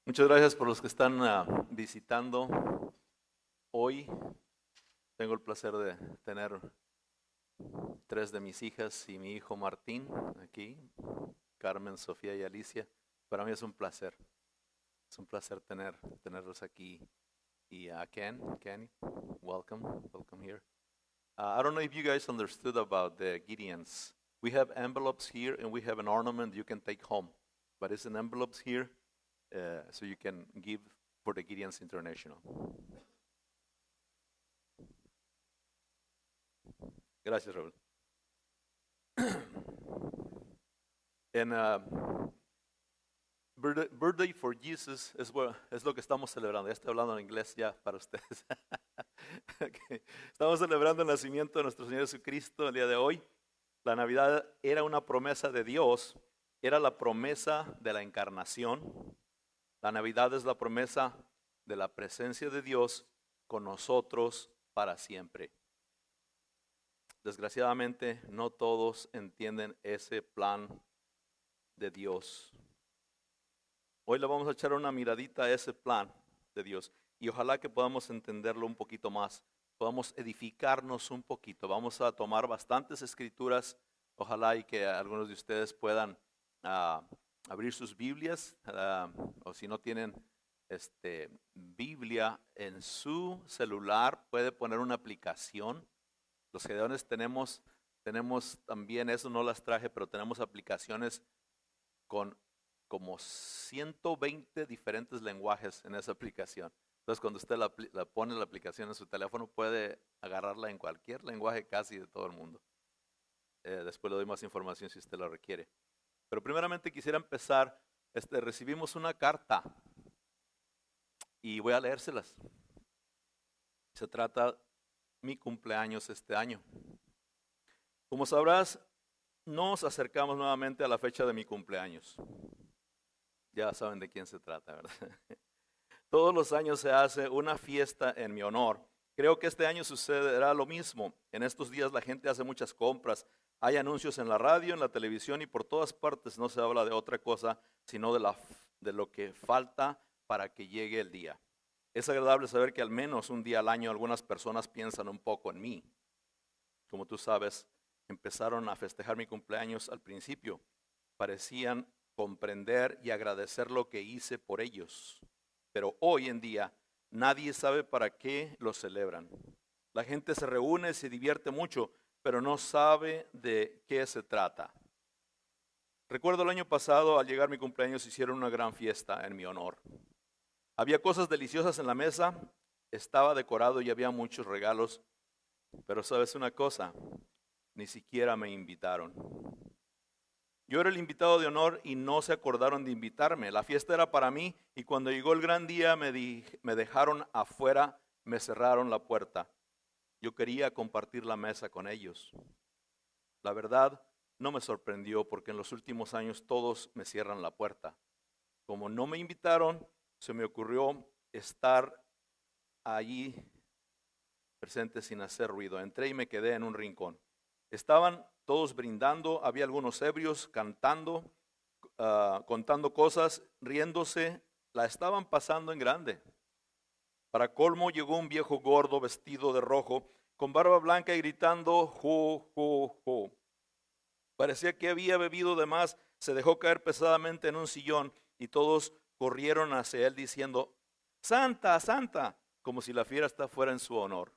Muchas gracias por los que están visitando hoy. Tengo el placer de tener 3 de mis hijas y mi hijo Martín aquí, Carmen, Sofía y Alicia. Para mí es un placer tenerlos aquí. Y Kenny, welcome here. I don't know if you guys understood about the Gideons. We have envelopes here and we have an ornament you can take home, but it's an envelopes here. So you can give for the Gideons International. Gracias, Raúl. And birthday for Jesus es lo que estamos celebrando. Ya estoy hablando en inglés ya para ustedes. Okay. Estamos celebrando el nacimiento de nuestro Señor Jesucristo el día de hoy. La Navidad era una promesa de Dios, era la promesa de la encarnación. La Navidad es la promesa de la presencia de Dios con nosotros para siempre. Desgraciadamente, no todos entienden ese plan de Dios. Hoy le vamos a echar una miradita a ese plan de Dios y ojalá que podamos entenderlo un poquito más, podamos edificarnos un poquito. Vamos a tomar bastantes escrituras, ojalá y que algunos de ustedes puedan abrir sus Biblias, o si no tienen Biblia en su celular, puede poner una aplicación. Los gedeones tenemos también, eso no las traje, pero tenemos aplicaciones con como 120 diferentes lenguajes en esa aplicación. Entonces cuando usted la pone la aplicación en su teléfono, puede agarrarla en cualquier lenguaje casi de todo el mundo. Después le doy más información si usted la requiere. Pero primeramente quisiera empezar, recibimos una carta y voy a leérselas. Se trata mi cumpleaños este año. Como sabrás, nos acercamos nuevamente a la fecha de mi cumpleaños. Ya saben de quién se trata, ¿verdad? Todos los años se hace una fiesta en mi honor. Creo que este año sucederá lo mismo. En estos días la gente hace muchas compras. Hay anuncios en la radio, en la televisión y por todas partes no se habla de otra cosa, sino de lo que falta para que llegue el día. Es agradable saber que al menos un día al año algunas personas piensan un poco en mí. Como tú sabes, empezaron a festejar mi cumpleaños al principio. Parecían comprender y agradecer lo que hice por ellos. Pero hoy en día nadie sabe para qué lo celebran. La gente se reúne, se divierte mucho, pero no sabe de qué se trata. Recuerdo el año pasado, al llegar mi cumpleaños, hicieron una gran fiesta en mi honor. Había cosas deliciosas en la mesa, estaba decorado y había muchos regalos, pero ¿sabes una cosa? Ni siquiera me invitaron. Yo era el invitado de honor y no se acordaron de invitarme. La fiesta era para mí y cuando llegó el gran día me dejaron afuera, me cerraron la puerta. Yo quería compartir la mesa con ellos. La verdad, no me sorprendió porque en los últimos años todos me cierran la puerta. Como no me invitaron, se me ocurrió estar allí presente sin hacer ruido. Entré y me quedé en un rincón. Estaban todos brindando, había algunos ebrios cantando, contando cosas, riéndose, la estaban pasando en grande. Para colmo llegó un viejo gordo vestido de rojo, con barba blanca y gritando, ¡ju, ju, ju! Parecía que había bebido de más, se dejó caer pesadamente en un sillón y todos corrieron hacia él diciendo, ¡Santa, Santa! Como si la fiesta fuera en su honor.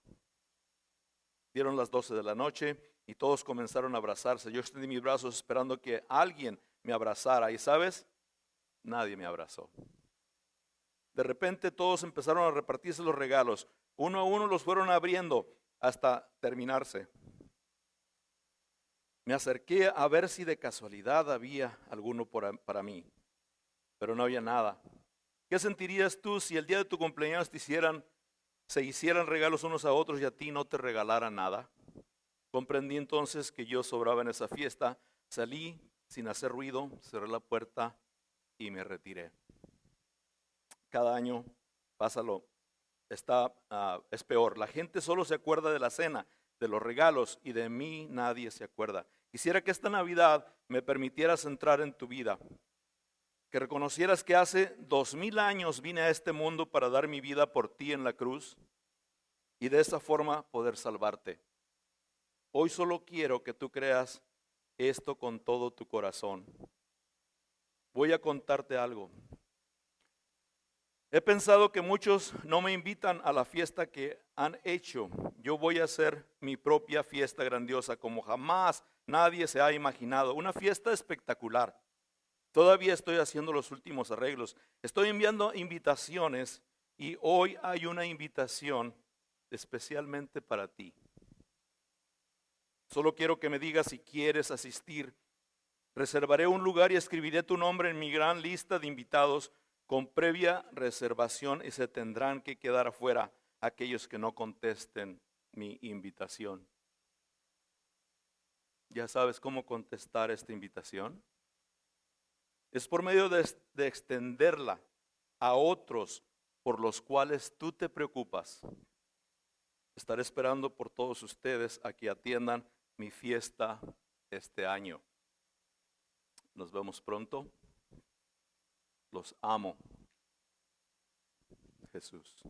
Dieron las 12 de la noche y todos comenzaron a abrazarse. Yo extendí mis brazos esperando que alguien me abrazara y ¿sabes? Nadie me abrazó. De repente todos empezaron a repartirse los regalos. Uno a uno los fueron abriendo hasta terminarse. Me acerqué a ver si de casualidad había alguno para mí, pero no había nada. ¿Qué sentirías tú si el día de tu cumpleaños se hicieran regalos unos a otros y a ti no te regalaran nada? Comprendí entonces que yo sobraba en esa fiesta, salí sin hacer ruido, cerré la puerta y me retiré. Cada año pásalo, es peor. La gente solo se acuerda de la cena, de los regalos, y de mí nadie se acuerda. Quisiera que esta Navidad me permitieras entrar en tu vida, que reconocieras que hace 2000 años vine a este mundo para dar mi vida por ti en la cruz y de esa forma poder salvarte. Hoy solo quiero que tú creas esto con todo tu corazón. Voy a contarte algo. He pensado que muchos no me invitan a la fiesta que han hecho. Yo voy a hacer mi propia fiesta grandiosa como jamás nadie se ha imaginado. Una fiesta espectacular. Todavía estoy haciendo los últimos arreglos. Estoy enviando invitaciones y hoy hay una invitación especialmente para ti. Solo quiero que me digas si quieres asistir. Reservaré un lugar y escribiré tu nombre en mi gran lista de invitados con previa reservación y se tendrán que quedar afuera aquellos que no contesten mi invitación. ¿Ya sabes cómo contestar esta invitación? Es por medio de extenderla a otros por los cuales tú te preocupas. Estaré esperando por todos ustedes a que atiendan mi fiesta este año. Nos vemos pronto. Los amo. Jesús.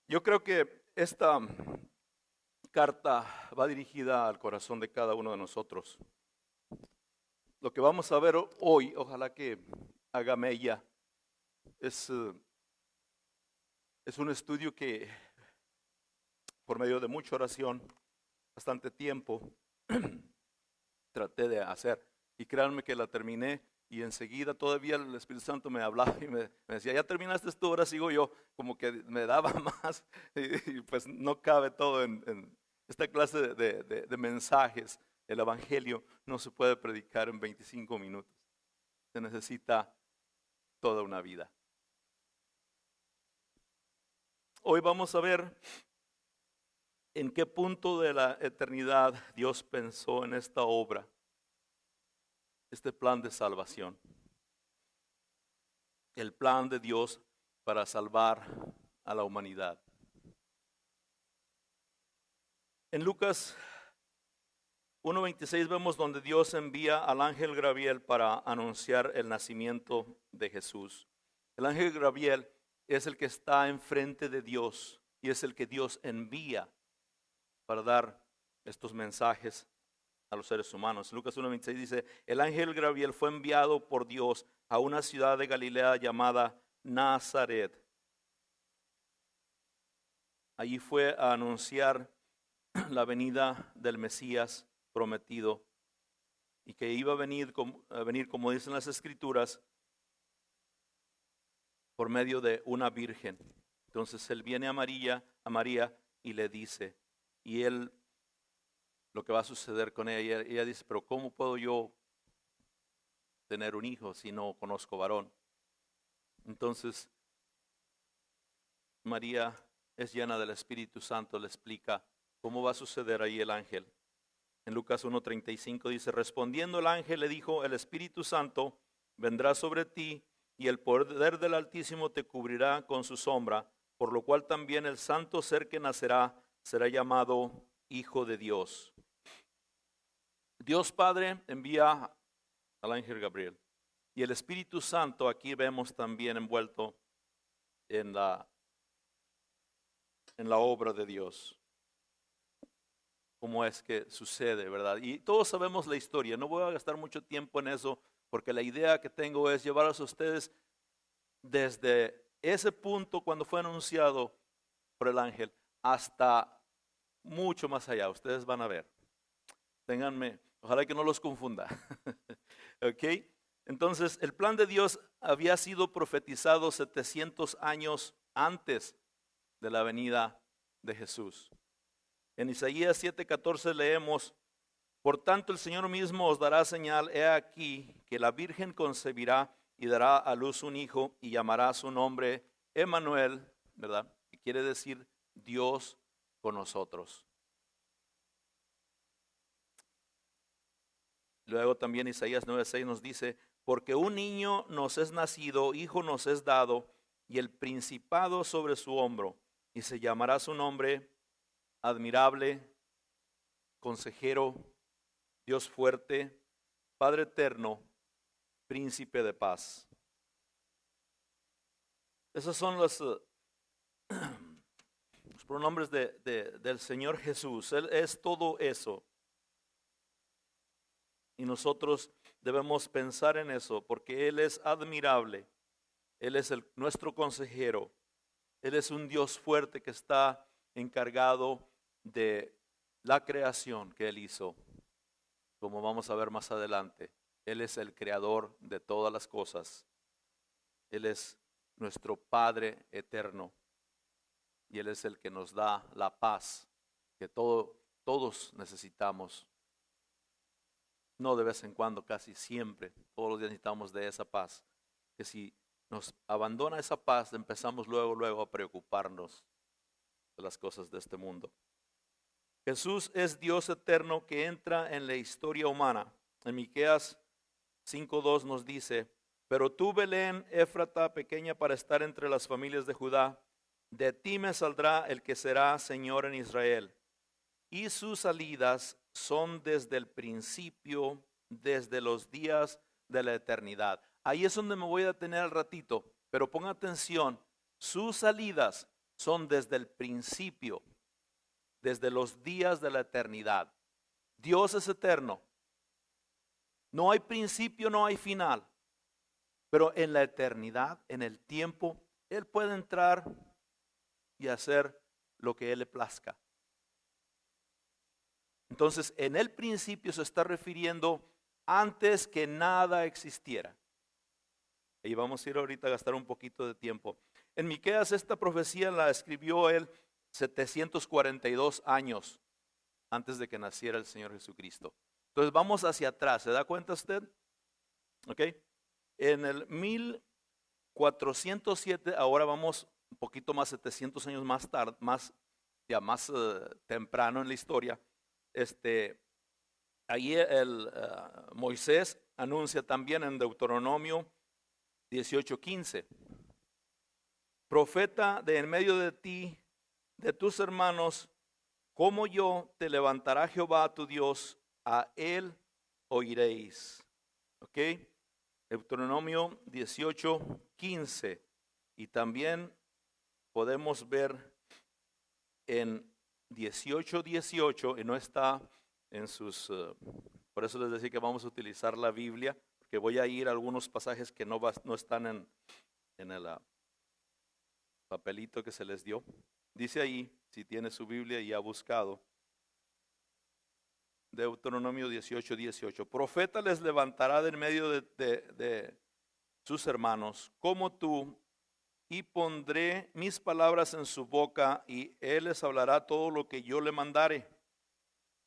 Yo creo que esta carta va dirigida al corazón de cada uno de nosotros. Lo que vamos a ver hoy, ojalá que haga mella, es un estudio que por medio de mucha oración, bastante tiempo, traté de hacer. Y créanme que la terminé y enseguida todavía el Espíritu Santo me hablaba y me decía, ya terminaste esto, ahora sigo yo, como que me daba más y pues no cabe todo en esta clase de mensajes. El Evangelio no se puede predicar en 25 minutos, se necesita toda una vida. Hoy vamos a ver en qué punto de la eternidad Dios pensó en esta obra, este plan de salvación. El plan de Dios para salvar a la humanidad. En Lucas 1:26 vemos donde Dios envía al ángel Gabriel para anunciar el nacimiento de Jesús. El ángel Gabriel es el que está enfrente de Dios y es el que Dios envía para dar estos mensajes a los seres humanos. Lucas 1:26 dice, el ángel Gabriel fue enviado por Dios a una ciudad de Galilea llamada Nazaret. Allí fue a anunciar la venida del Mesías prometido y que iba a venir como dicen las Escrituras, por medio de una virgen. Entonces él viene a María y le dice, y él, lo que va a suceder con ella dice, pero ¿cómo puedo yo tener un hijo si no conozco varón? Entonces María es llena del Espíritu Santo, le explica cómo va a suceder ahí el ángel. En Lucas 1:35 dice, respondiendo el ángel le dijo, el Espíritu Santo vendrá sobre ti y el poder del Altísimo te cubrirá con su sombra, por lo cual también el santo ser que nacerá será llamado Hijo de Dios. Dios Padre envía al ángel Gabriel y el Espíritu Santo aquí vemos también envuelto en la obra de Dios. Cómo es que sucede, ¿verdad? Y todos sabemos la historia, no voy a gastar mucho tiempo en eso, porque la idea que tengo es llevarlos a ustedes desde ese punto cuando fue anunciado por el ángel hasta mucho más allá. Ustedes van a ver. Ténganme, ojalá que no los confunda. ¿Ok? Entonces, el plan de Dios había sido profetizado 700 años antes de la venida de Jesús. En Isaías 7:14 leemos, por tanto el Señor mismo os dará señal, he aquí que la Virgen concebirá y dará a luz un hijo y llamará su nombre Emmanuel, ¿verdad? Que quiere decir Dios con nosotros. Luego también Isaías 9:6 nos dice, porque un niño nos es nacido, hijo nos es dado, y el principado sobre su hombro, y se llamará su nombre admirable, consejero, Dios fuerte, Padre eterno, príncipe de paz. Esos son los pronombres del Señor Jesús. Él es todo eso. Y nosotros debemos pensar en eso, porque Él es admirable. Él es nuestro consejero. Él es un Dios fuerte que está encargado de la creación que Él hizo, como vamos a ver más adelante. Él es el creador de todas las cosas. Él es nuestro Padre eterno. Y Él es el que nos da la paz que todos necesitamos. No de vez en cuando, casi siempre. Todos los días necesitamos de esa paz. Que si nos abandona esa paz, empezamos luego a preocuparnos de las cosas de este mundo. Jesús es Dios eterno que entra en la historia humana. En Miqueas 5:2 nos dice, pero tú, Belén, Éfrata, pequeña para estar entre las familias de Judá, de ti me saldrá el que será Señor en Israel. Y sus salidas son desde el principio, desde los días de la eternidad. Ahí es donde me voy a detener al ratito, pero ponga atención, sus salidas son desde el principio, desde los días de la eternidad. Dios es eterno. No hay principio, no hay final. Pero en la eternidad, en el tiempo, Él puede entrar y hacer lo que Él le plazca. Entonces, en el principio se está refiriendo antes que nada existiera. Y vamos a ir ahorita a gastar un poquito de tiempo. En Miqueas esta profecía la escribió él 742 años antes de que naciera el Señor Jesucristo. Entonces vamos hacia atrás, ¿se da cuenta usted? ¿Ok? En el 1407, ahora vamos un poquito más, 700 años más tarde, más temprano en la historia. Ahí Moisés anuncia también en Deuteronomio 18:15, profeta de en medio de ti, de tus hermanos, como yo, te levantará Jehová tu Dios, a él oiréis. ¿Ok? Deuteronomio 18:15. Y también podemos ver en 18:18, y no está en sus, por eso les decía que vamos a utilizar la Biblia, porque voy a ir a algunos pasajes que no están en el papelito que se les dio. Dice ahí, si tiene su Biblia y ha buscado, Deuteronomio 18:18, profeta les levantará de en medio de sus hermanos, como tú, y pondré mis palabras en su boca, y él les hablará todo lo que yo le mandare.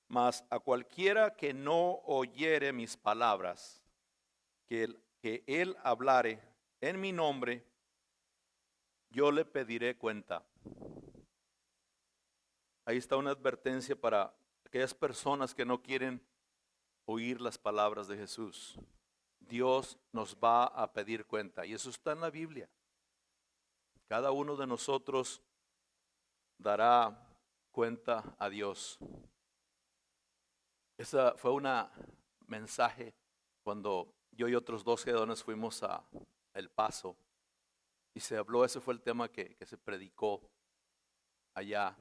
Mas a cualquiera que no oyere mis palabras, que él hablare en mi nombre, yo le pediré cuenta. Ahí está una advertencia para aquellas personas que no quieren oír las palabras de Jesús. Dios nos va a pedir cuenta, y eso está en la Biblia. Cada uno de nosotros dará cuenta a Dios. Esa fue una mensaje cuando yo y otros 2 gedones fuimos a El Paso y se habló, ese fue el tema que se predicó allá,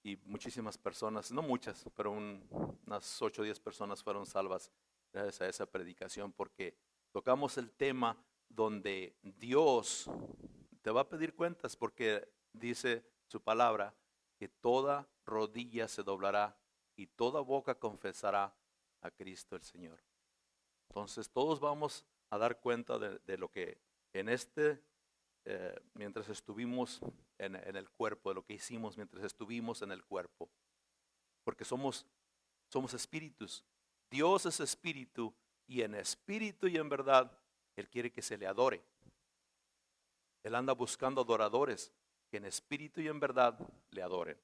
y muchísimas personas, no muchas, pero unas 8 o 10 personas fueron salvas gracias a esa predicación, porque tocamos el tema donde Dios te va a pedir cuentas, porque dice su palabra que toda rodilla se doblará y toda boca confesará a Cristo el Señor. Entonces todos vamos a dar cuenta de lo que en mientras estuvimos en el cuerpo, de lo que hicimos mientras estuvimos en el cuerpo, porque somos espíritus. Dios es espíritu, y en espíritu y en verdad Él quiere que se le adore. Él anda buscando adoradores que en espíritu y en verdad le adoren.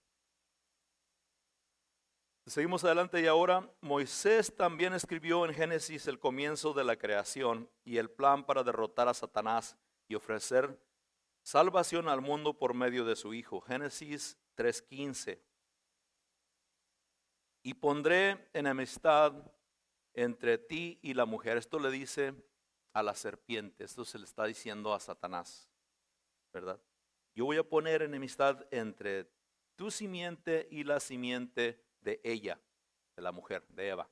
Seguimos adelante y ahora Moisés también escribió en Génesis el comienzo de la creación y el plan para derrotar a Satanás y ofrecer salvación al mundo por medio de su Hijo. Génesis 3:15. Y pondré enemistad entre ti y la mujer. Esto le dice a la serpiente, esto se le está diciendo a Satanás, ¿verdad? Yo voy a poner enemistad entre tu simiente y la simiente de ella, de la mujer, de Eva.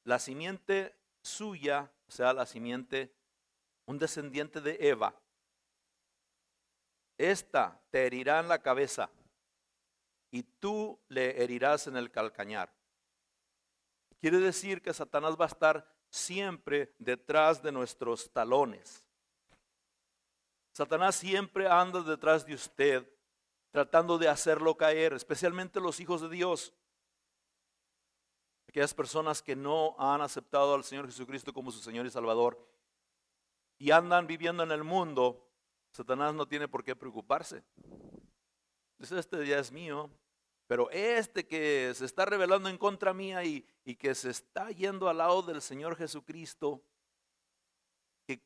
La simiente suya, o sea, la simiente, un descendiente de Eva, esta te herirá en la cabeza y tú le herirás en el calcañar. Quiere decir que Satanás va a estar siempre detrás de nuestros talones. Satanás siempre anda detrás de usted, tratando de hacerlo caer, especialmente los hijos de Dios. Aquellas personas que no han aceptado al Señor Jesucristo como su Señor y Salvador y andan viviendo en el mundo, Satanás no tiene por qué preocuparse. Dice, este ya es mío, pero este que se está rebelando en contra mía y que se está yendo al lado del Señor Jesucristo, que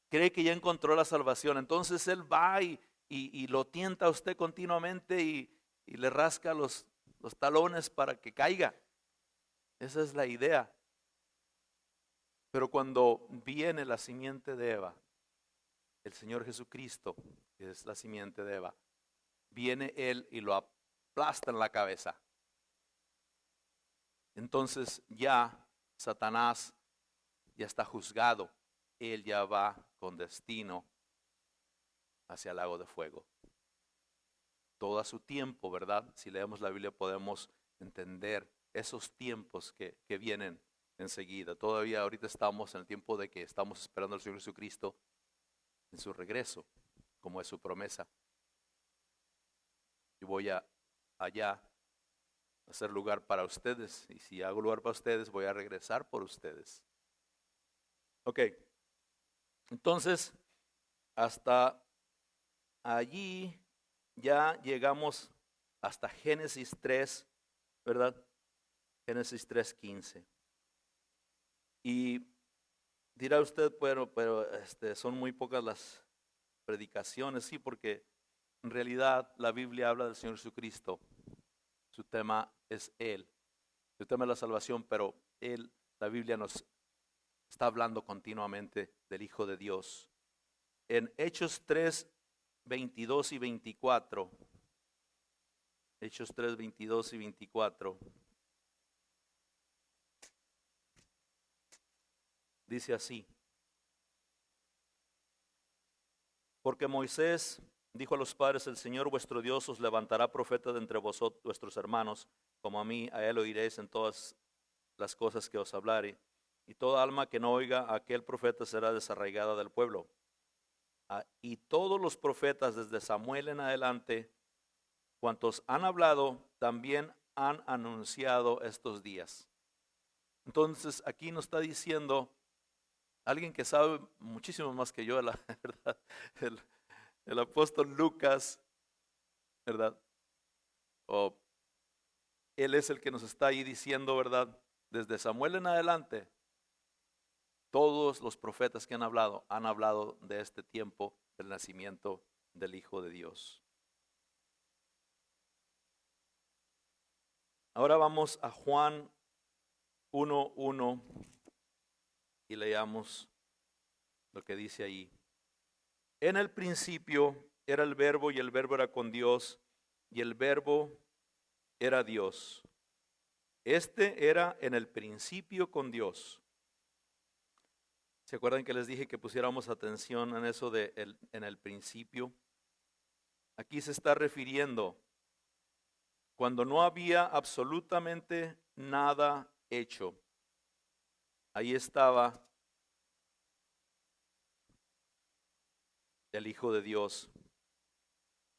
cree que ya encontró la salvación, entonces él va y lo tienta a usted continuamente y le rasca los talones para que caiga. Esa es la idea. Pero cuando viene la simiente de Eva, el Señor Jesucristo, que es la simiente de Eva, viene él y lo aplasta en la cabeza. Entonces ya Satanás ya está juzgado. Él ya va con destino hacia el lago de fuego. Todo a su tiempo, ¿verdad? Si leemos la Biblia podemos entender esos tiempos que vienen enseguida. Todavía ahorita estamos en el tiempo de que estamos esperando al Señor Jesucristo en su regreso, como es su promesa. Y voy allá a hacer lugar para ustedes. Y si hago lugar para ustedes, voy a regresar por ustedes. Ok. Entonces, hasta allí ya llegamos hasta Génesis 3, ¿verdad? Génesis 3:15. Y dirá usted, bueno, pero son muy pocas las predicaciones, sí, porque en realidad la Biblia habla del Señor Jesucristo. Su tema es Él. Su tema es la salvación, pero Él, la Biblia nos está hablando continuamente del Hijo de Dios. En Hechos 3:22 y 24. Hechos 3:22 y 24. Dice así. Porque Moisés dijo a los padres, el Señor vuestro Dios os levantará profeta de entre vosotros, vuestros hermanos, como a mí, a él oiréis en todas las cosas que os hablare. Y toda alma que no oiga a aquel profeta será desarraigada del pueblo. Y todos los profetas desde Samuel en adelante, cuantos han hablado, también han anunciado estos días. Entonces aquí nos está diciendo alguien que sabe muchísimo más que yo, la verdad, el apóstol Lucas, ¿verdad? Él es el que nos está ahí diciendo, ¿verdad? Desde Samuel en adelante, todos los profetas que han hablado de este tiempo del nacimiento del Hijo de Dios. Ahora vamos a Juan 1:1 y leamos lo que dice ahí. En el principio era el verbo y el verbo era con Dios y el verbo era Dios. Este era en el principio con Dios. ¿Se acuerdan que les dije que pusiéramos atención en eso de en el principio? Aquí se está refiriendo cuando no había absolutamente nada hecho. Ahí estaba el Hijo de Dios,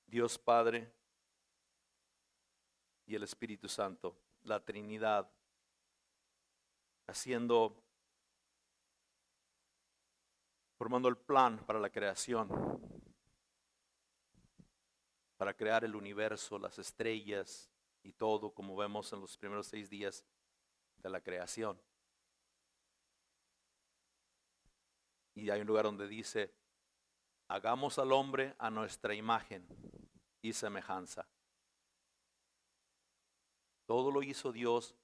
Dios Padre y el Espíritu Santo, la Trinidad, formando el plan para la creación, para crear el universo, las estrellas, y todo, como vemos en los primeros 6 días de la creación. Y hay un lugar donde dice, hagamos al hombre a nuestra imagen y semejanza. Todo lo hizo Dios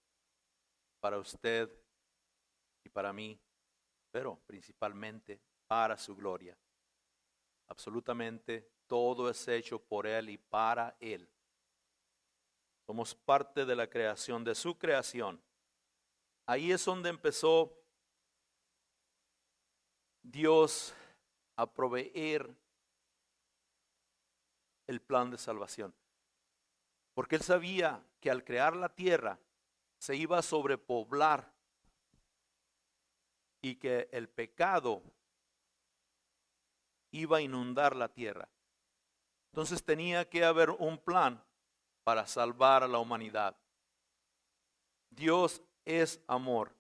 para usted y para mí, pero principalmente para su gloria. Absolutamente todo es hecho por Él y para Él. Somos parte de la creación, de su creación. Ahí es donde empezó Dios a proveer el plan de salvación. Porque Él sabía que al crear la tierra se iba a sobrepoblar y que el pecado iba a inundar la tierra. Entonces tenía que haber un plan para salvar a la humanidad. Dios es amor.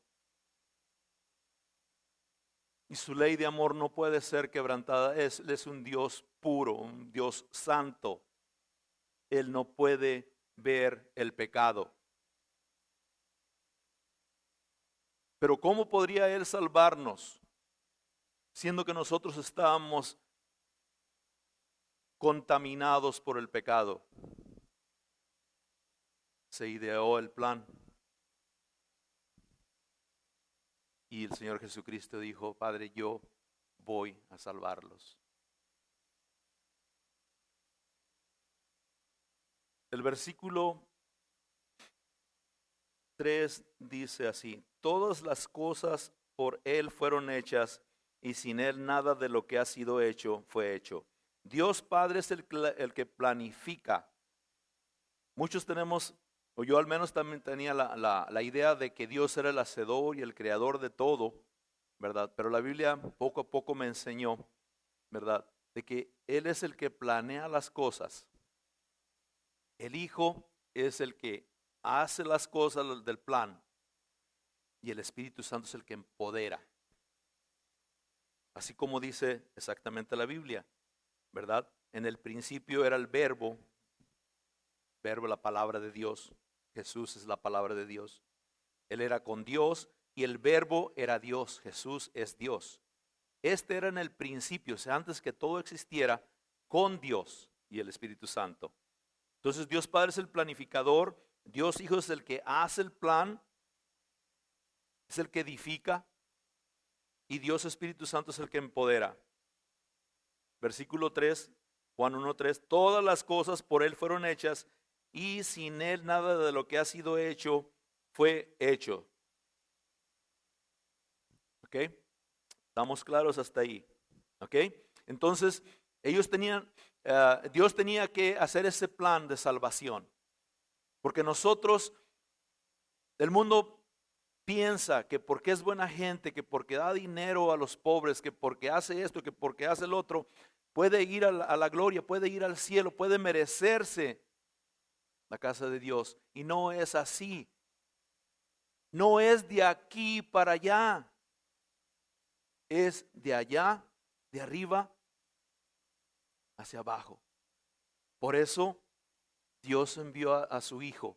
Y su ley de amor no puede ser quebrantada. Él es un Dios puro, un Dios santo. Él no puede ver el pecado. Pero ¿cómo podría Él salvarnos? Siendo que nosotros estábamos contaminados por el pecado. Se ideó el plan. Y el Señor Jesucristo dijo, Padre, yo voy a salvarlos. El versículo 3 dice así, todas las cosas por Él fueron hechas y sin Él nada de lo que ha sido hecho fue hecho. Dios Padre es el que planifica. Muchos tenemos, o yo al menos también tenía la idea de que Dios era el hacedor y el creador de todo, ¿verdad? Pero la Biblia poco a poco me enseñó, ¿verdad? De que Él es el que planea las cosas. El Hijo es el que hace las cosas del plan y el Espíritu Santo es el que empodera. Así como dice exactamente la Biblia, ¿verdad? En el principio era el verbo, la palabra de Dios. Jesús es la palabra de Dios. Él era con Dios y el verbo era Dios. Jesús es Dios. Este era en el principio, o sea, antes que todo existiera, con Dios y el Espíritu Santo. Entonces Dios Padre es el planificador, Dios Hijo es el que hace el plan, es el que edifica y Dios Espíritu Santo es el que empodera. Versículo 3, Juan 1:3, todas las cosas por Él fueron hechas y sin Él nada de lo que ha sido hecho fue hecho. ¿Ok? ¿Estamos claros hasta ahí? ¿Ok? Entonces, Dios tenía que hacer ese plan de salvación. Porque nosotros, el mundo piensa que porque es buena gente, que porque da dinero a los pobres, que porque hace esto, que porque hace el otro, puede ir a la gloria, puede ir al cielo, puede merecerse la casa de Dios. Y no es así. No es de aquí para allá. Es de allá, de arriba, hacia abajo. Por eso Dios envió a su Hijo,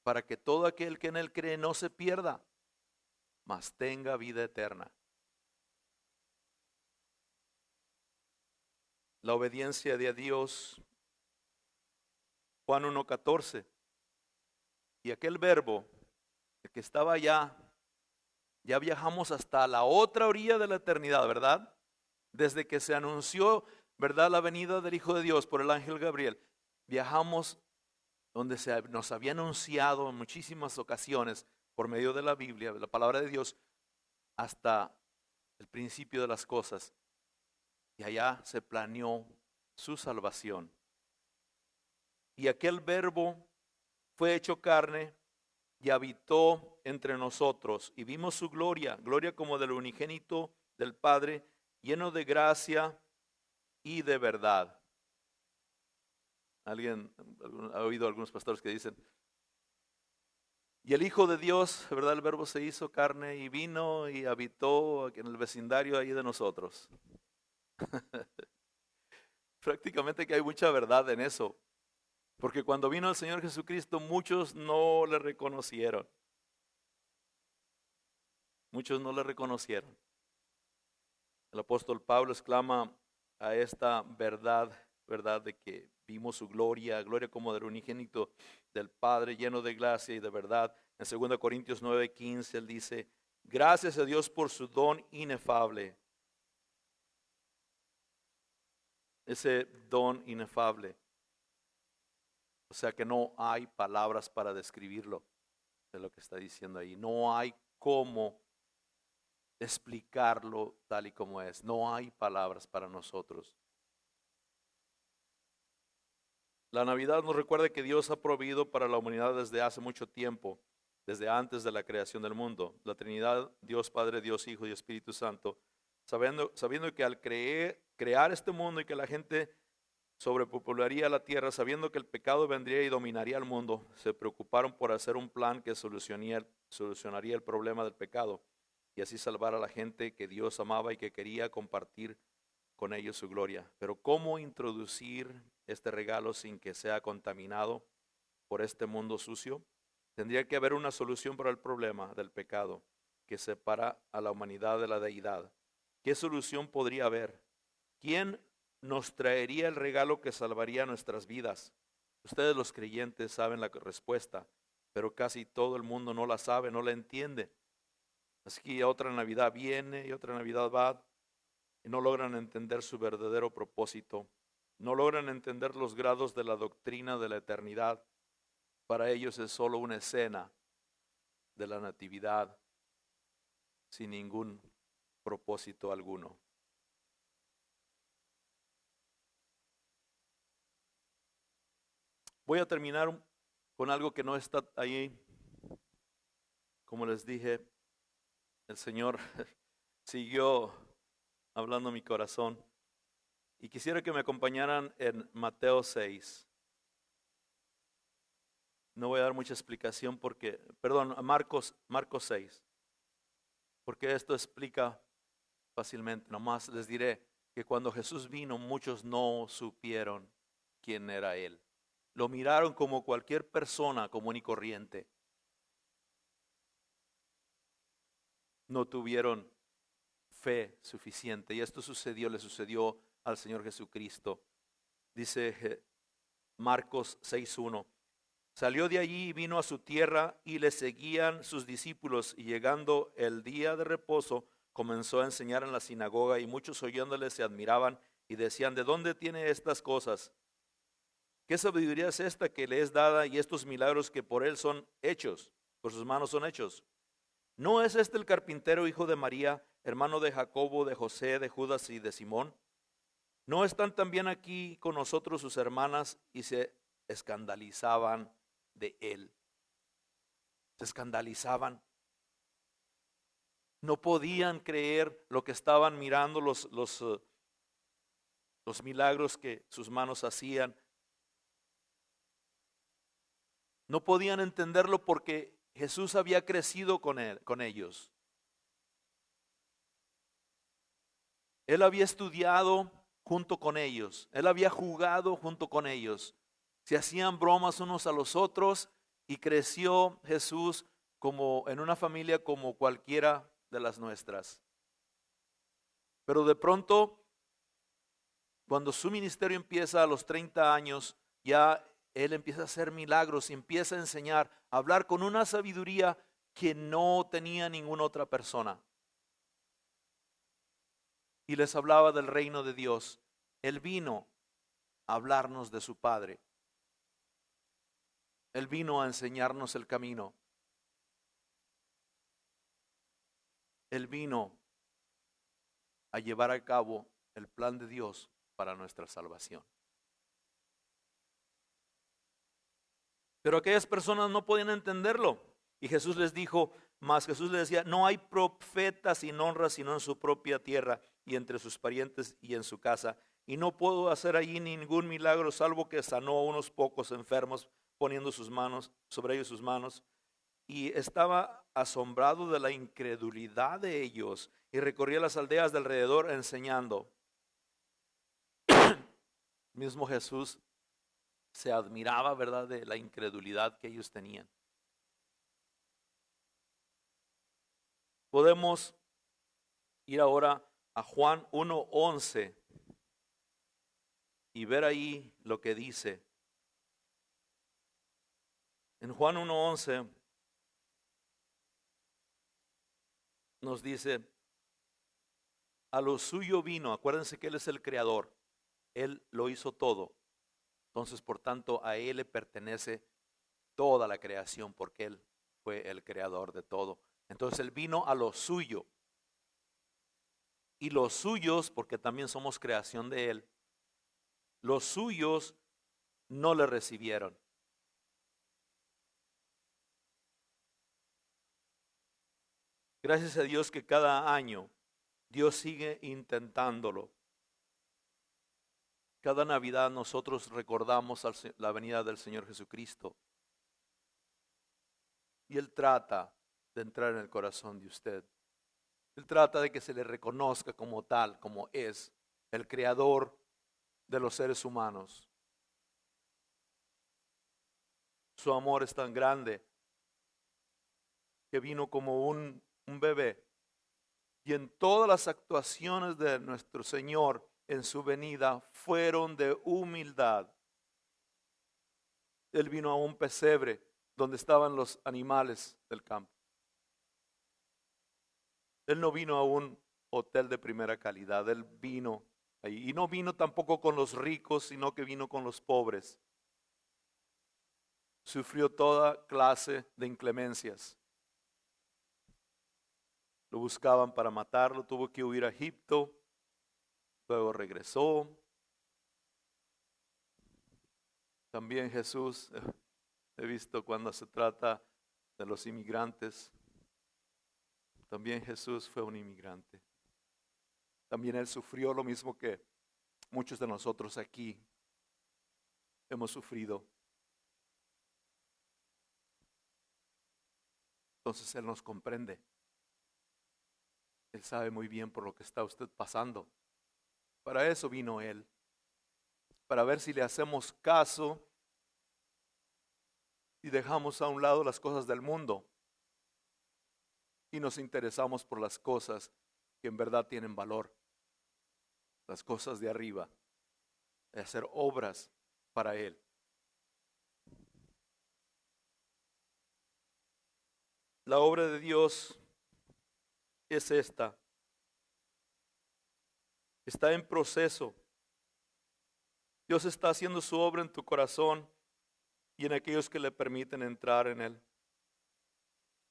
para que todo aquel que en Él cree no se pierda, mas tenga vida eterna. La obediencia de Dios, Juan 1:14, y aquel verbo, el que estaba allá, ya viajamos hasta la otra orilla de la eternidad, ¿verdad? Desde que se anunció, ¿verdad?, la venida del Hijo de Dios por el ángel Gabriel, viajamos donde nos había anunciado en muchísimas ocasiones por medio de la Biblia, de la palabra de Dios, hasta el principio de las cosas. Y allá se planeó su salvación. Y aquel verbo fue hecho carne y habitó entre nosotros. Y vimos su gloria, gloria como del unigénito del Padre, lleno de gracia y de verdad. ¿Alguien ha oído a algunos pastores que dicen, y el Hijo de Dios, verdad, el verbo se hizo carne y vino y habitó en el vecindario ahí de nosotros? Prácticamente que hay mucha verdad en eso, Porque cuando vino el Señor Jesucristo, muchos no le reconocieron. Muchos no le reconocieron. El apóstol Pablo exclama a esta verdad, verdad de que vimos su gloria, gloria como del unigénito del Padre, lleno de gracia y de verdad. En 2 Corintios 9:15 él dice, gracias a Dios por su don inefable. Ese don inefable. O sea que no hay palabras para describirlo, de lo que está diciendo ahí. No hay cómo explicarlo tal y como es. No hay palabras para nosotros. La Navidad nos recuerda que Dios ha proveído para la humanidad desde hace mucho tiempo, desde antes de la creación del mundo. La Trinidad, Dios Padre, Dios Hijo y Espíritu Santo, sabiendo que al crear este mundo y que la gente sobrepopularía la tierra, sabiendo que el pecado vendría y dominaría el mundo, se preocuparon por hacer un plan que solucionaría el problema del pecado y así salvar a la gente que Dios amaba y que quería compartir con ellos su gloria. Pero ¿cómo introducir este regalo sin que sea contaminado por este mundo sucio? Tendría que haber una solución para el problema del pecado que separa a la humanidad de la deidad. ¿Qué solución podría haber? ¿Quién nos traería el regalo que salvaría nuestras vidas? Ustedes los creyentes saben la respuesta, pero casi todo el mundo no la sabe, no la entiende. Así que otra Navidad viene y otra Navidad va y no logran entender su verdadero propósito. No logran entender los grados de la doctrina de la eternidad. Para ellos es solo una escena de la natividad sin ningún propósito alguno. Voy a terminar con algo que no está ahí. Como les dije, el Señor siguió hablando a mi corazón y quisiera que me acompañaran en Mateo 6. No voy a dar mucha explicación porque, perdón, Marcos 6, porque esto explica fácilmente. Nomás les diré que cuando Jesús vino, muchos no supieron quién era Él. Lo miraron como cualquier persona común y corriente. No tuvieron fe suficiente. Y esto le sucedió al Señor Jesucristo. Dice Marcos 6:1. Salió de allí y vino a su tierra y le seguían sus discípulos. Y llegando el día de reposo, comenzó a enseñar en la sinagoga y muchos oyéndole se admiraban y decían, ¿de dónde tiene estas cosas? ¿Qué sabiduría es esta que le es dada y estos milagros que por él son hechos, por sus manos son hechos? ¿No es este el carpintero, hijo de María, hermano de Jacobo, de José, de Judas y de Simón? ¿No están también aquí con nosotros sus hermanas? Y se escandalizaban de él. Se escandalizaban. No podían creer lo que estaban mirando, los milagros que sus manos hacían. No podían entenderlo porque Jesús había crecido con ellos. Él había estudiado junto con ellos. Él había jugado junto con ellos. Se hacían bromas unos a los otros y creció Jesús como en una familia como cualquiera de las nuestras. Pero de pronto, cuando su ministerio empieza a los 30 años, ya él empieza a hacer milagros y empieza a enseñar, a hablar con una sabiduría que no tenía ninguna otra persona. Y les hablaba del reino de Dios. Él vino a hablarnos de su Padre. Él vino a enseñarnos el camino. Él vino a llevar a cabo el plan de Dios para nuestra salvación. Pero aquellas personas no podían entenderlo. Y Jesús les dijo, más Jesús les decía, no hay profeta sin honra sino en su propia tierra y entre sus parientes y en su casa. Y no puedo hacer allí ningún milagro salvo que sanó a unos pocos enfermos poniendo sus manos sobre ellos sus manos. Y estaba asombrado de la incredulidad de ellos y recorría las aldeas de alrededor enseñando. Mismo Jesús se admiraba, ¿verdad?, de la incredulidad que ellos tenían. Podemos ir ahora a Juan 1:11 y ver ahí lo que dice. En Juan 1:11 nos dice, a lo suyo vino, acuérdense que Él es el creador, Él lo hizo todo. Entonces, por tanto, a Él le pertenece toda la creación porque Él fue el creador de todo. Entonces, Él vino a lo suyo. Y los suyos, porque también somos creación de Él, los suyos no le recibieron. Gracias a Dios que cada año Dios sigue intentándolo. Cada Navidad nosotros recordamos la venida del Señor Jesucristo. Y Él trata de entrar en el corazón de usted. Él trata de que se le reconozca como tal, como es, el creador de los seres humanos. Su amor es tan grande que vino como un bebé. Y en todas las actuaciones de nuestro Señor en su venida fueron de humildad. Él vino a un pesebre donde estaban los animales del campo. Él no vino a un hotel de primera calidad, Él vino ahí. Y no vino tampoco con los ricos, sino que vino con los pobres. Sufrió toda clase de inclemencias. Lo buscaban para matarlo, tuvo que huir a Egipto, luego regresó. También Jesús, he visto cuando se trata de los inmigrantes, también Jesús fue un inmigrante. También Él sufrió lo mismo que muchos de nosotros aquí hemos sufrido. Entonces Él nos comprende. Él sabe muy bien por lo que está usted pasando. Para eso vino Él. Para ver si le hacemos caso y dejamos a un lado las cosas del mundo y nos interesamos por las cosas que en verdad tienen valor. Las cosas de arriba. De hacer obras para Él. La obra de Dios es esta. Está en proceso. Dios está haciendo su obra en tu corazón y en aquellos que le permiten entrar en Él.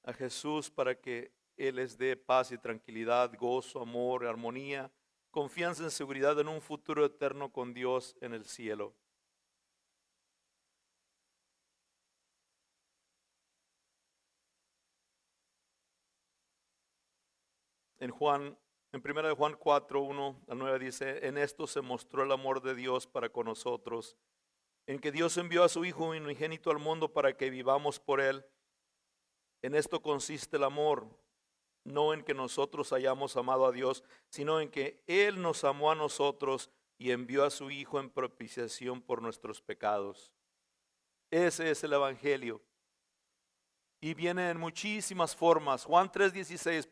A Jesús para que Él les dé paz y tranquilidad, gozo, amor, armonía, confianza en seguridad en un futuro eterno con Dios en el cielo. En 1 de Juan 4, 1-9 dice, en esto se mostró el amor de Dios para con nosotros, en que Dios envió a su Hijo unigénito al mundo para que vivamos por Él. En esto consiste el amor, no en que nosotros hayamos amado a Dios, sino en que Él nos amó a nosotros y envió a su Hijo en propiciación por nuestros pecados. Ese es el Evangelio. Y viene en muchísimas formas. Juan 3:16,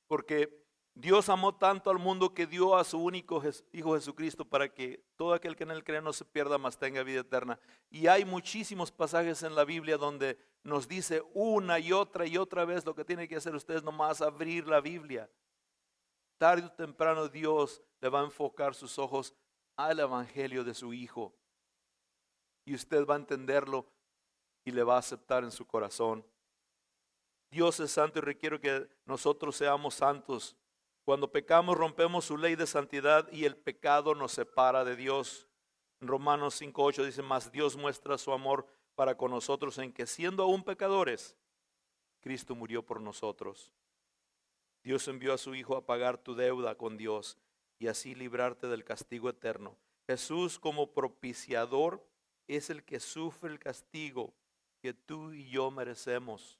porque Dios amó tanto al mundo que dio a su único Hijo Jesucristo para que todo aquel que en Él cree no se pierda, mas tenga vida eterna. Y hay muchísimos pasajes en la Biblia donde nos dice una y otra vez lo que tiene que hacer usted es nomás abrir la Biblia. Tarde o temprano Dios le va a enfocar sus ojos al Evangelio de su Hijo. Y usted va a entenderlo y le va a aceptar en su corazón. Dios es santo y requiere que nosotros seamos santos. Cuando pecamos rompemos su ley de santidad y el pecado nos separa de Dios. En Romanos 5:8 dice, mas Dios muestra su amor para con nosotros en que siendo aún pecadores, Cristo murió por nosotros. Dios envió a su Hijo a pagar tu deuda con Dios y así librarte del castigo eterno. Jesús como propiciador es el que sufre el castigo que tú y yo merecemos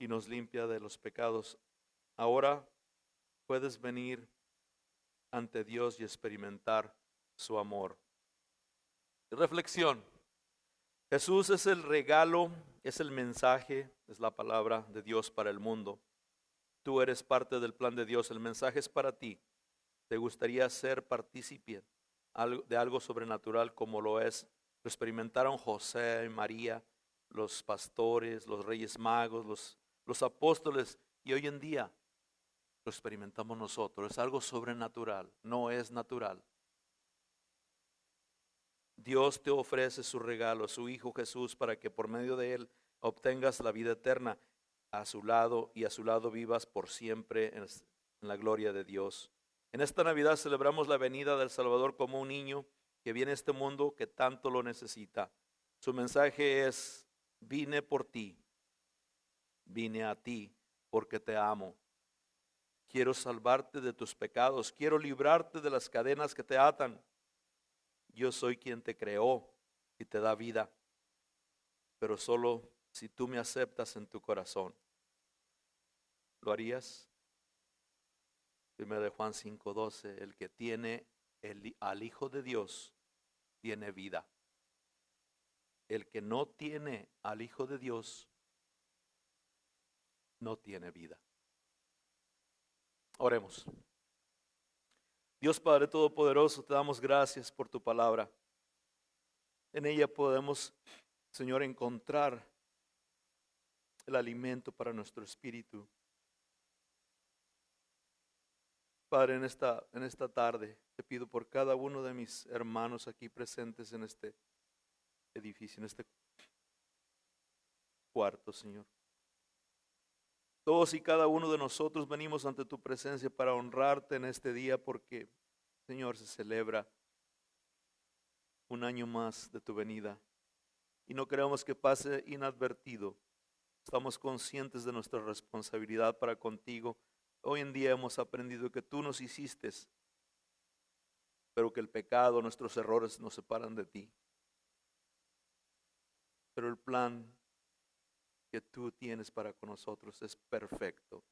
y nos limpia de los pecados. Ahora puedes venir ante Dios y experimentar su amor. Reflexión. Jesús es el regalo, es el mensaje, es la palabra de Dios para el mundo. Tú eres parte del plan de Dios, el mensaje es para ti. ¿Te gustaría ser partícipe de algo sobrenatural como lo experimentaron José y María, los pastores, los reyes magos, los apóstoles, y hoy en día lo experimentamos nosotros? Es algo sobrenatural, no es natural. Dios te ofrece su regalo, su Hijo Jesús, para que por medio de Él obtengas la vida eterna a su lado y a su lado vivas por siempre en la gloria de Dios. En esta Navidad celebramos la venida del Salvador como un niño que viene a este mundo que tanto lo necesita. Su mensaje es: vine por ti, vine a ti porque te amo. Quiero salvarte de tus pecados, quiero librarte de las cadenas que te atan. Yo soy quien te creó y te da vida, pero solo si tú me aceptas en tu corazón. ¿Lo harías? 1 de Juan 5:12, el que tiene al Hijo de Dios tiene vida. El que no tiene al Hijo de Dios no tiene vida. Oremos. Dios Padre Todopoderoso, te damos gracias por tu palabra. En ella podemos, Señor, encontrar el alimento para nuestro espíritu. Padre, en esta tarde te pido por cada uno de mis hermanos aquí presentes en este edificio, en este cuarto, Señor. Todos y cada uno de nosotros venimos ante tu presencia para honrarte en este día porque, Señor, se celebra un año más de tu venida y no queremos que pase inadvertido. Estamos conscientes de nuestra responsabilidad para contigo. Hoy en día hemos aprendido que tú nos hiciste, pero que el pecado, nuestros errores nos separan de ti. Pero el plan que tú tienes para con nosotros es perfecto.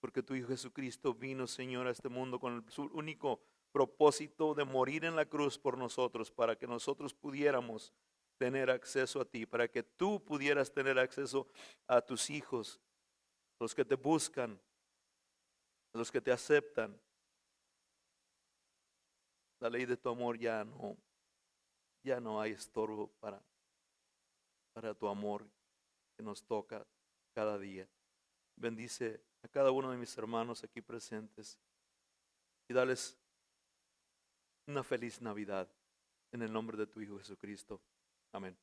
Porque tu Hijo Jesucristo vino, Señor, a este mundo con su único propósito de morir en la cruz por nosotros, para que nosotros pudiéramos tener acceso a ti, para que tú pudieras tener acceso a tus hijos, los que te buscan, los que te aceptan. La ley de tu amor ya no hay estorbo para tu amor que nos toca cada día. Bendice a cada uno de mis hermanos aquí presentes y dales una feliz Navidad en el nombre de tu Hijo Jesucristo. Amén.